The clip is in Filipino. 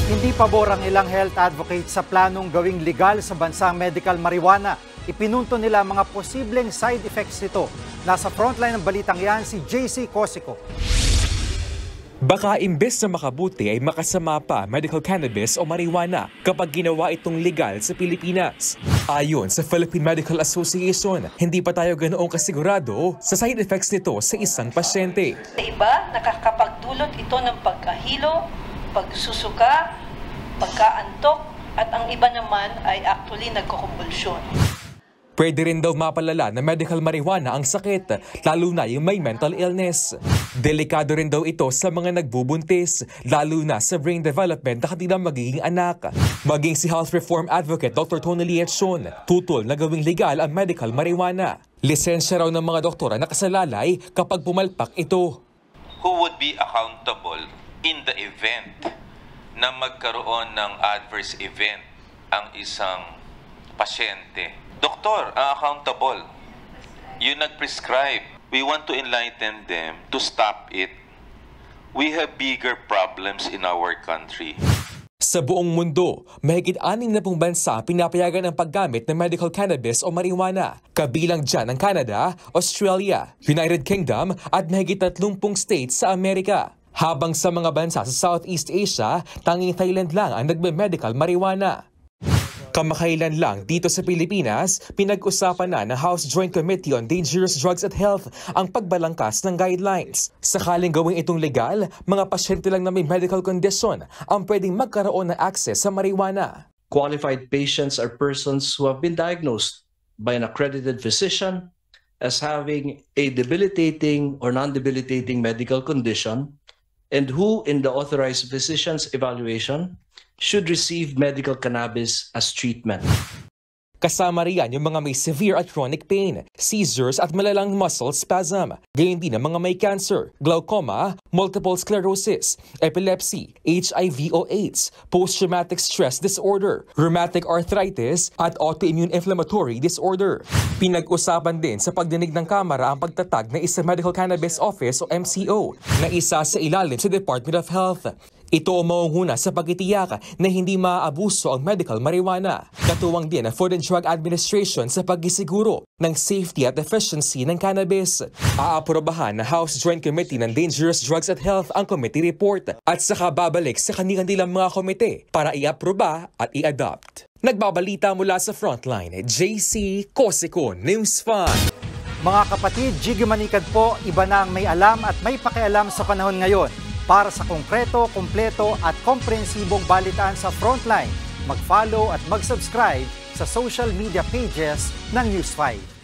Hindi pabor ang ilang health advocates sa planong gawing legal sa bansa ang medical marijuana. Ipinunto nila ang mga posibleng side effects nito. Nasa frontline ng balitang yan si JC Cosico. Baka imbes na makabuti ay makasama pa medical cannabis o marijuana kapag ginawa itong legal sa Pilipinas. Ayon sa Philippine Medical Association, hindi pa tayo ganoong kasigurado sa side effects nito sa isang pasyente. Sa iba, nakakapagdulot ito ng pagkahilo, pagsusuka, pagkaantok, at ang iba naman ay actually nagkukumbulsyon. Pwede rin daw mapalala na medical marijuana ang sakit, lalo na yung may mental illness. Delikado rin daw ito sa mga nagbubuntis, lalo na sa brain development na kanilang magiging anak. Maging si health reform advocate Dr. Tony Lietson, tutol na gawing legal ang medical marijuana. Lisensya raw ng mga doktora na kasalalay kapag pumalpak ito. Who would be accountable in the event na magkaroon ng adverse event ang isang pasyente? Doktor, accountable. You nag-prescribe. We want to enlighten them to stop it. We have bigger problems in our country. Sa buong mundo, mahigit 60 bansa pinapayagan ang paggamit ng medical cannabis o marijuana. Kabilang dyan ang Canada, Australia, United Kingdom at mahigit 30 states sa Amerika. Habang sa mga bansa sa Southeast Asia, tanging Thailand lang ang nagme-medical marijuana. Kamakailan lang dito sa Pilipinas, pinag-usapan na ng House Joint Committee on Dangerous Drugs and Health ang pagbalangkas ng guidelines. Sakaling gawing itong legal, mga pasyente lang na may medical condition ang pwedeng magkaroon ng access sa marijuana. Qualified patients are persons who have been diagnosed by an accredited physician as having a debilitating or non-debilitating medical condition and who, in the authorized physician's evaluation, should receive medical cannabis as treatment. Kasama riyan yung mga may severe at chronic pain, seizures at malalang muscle spasm. Gayon din ang mga may cancer, glaucoma, multiple sclerosis, epilepsy, HIV o AIDS, post-traumatic stress disorder, rheumatic arthritis at autoimmune inflammatory disorder. Pinag-usapan din sa pagdinig ng Kamara ang pagtatag ng isang Medical Cannabis Office o MCO na isa sa ilalim sa Department of Health. Ito ang mauuna sa pagtitiyak na hindi maaabuso ang medical marijuana. Katuwang din ang Food and Drug Administration sa pagsisiguro ng safety at efficiency ng cannabis. Aaprobahan na House Joint Committee on Dangerous Drugs and Health ang committee report at saka babalik sa kanilang mga komite para i-aproba at i-adopt. Nagbabalita mula sa Frontline, JC Cosico, News 5. Mga kapatid, Jiggy Manikad po, iba na ang may alam at may pakialam sa panahon ngayon. Para sa konkreto, kumpleto at komprehensibong balitaan sa Frontline, mag-follow at mag-subscribe sa social media pages ng News 5.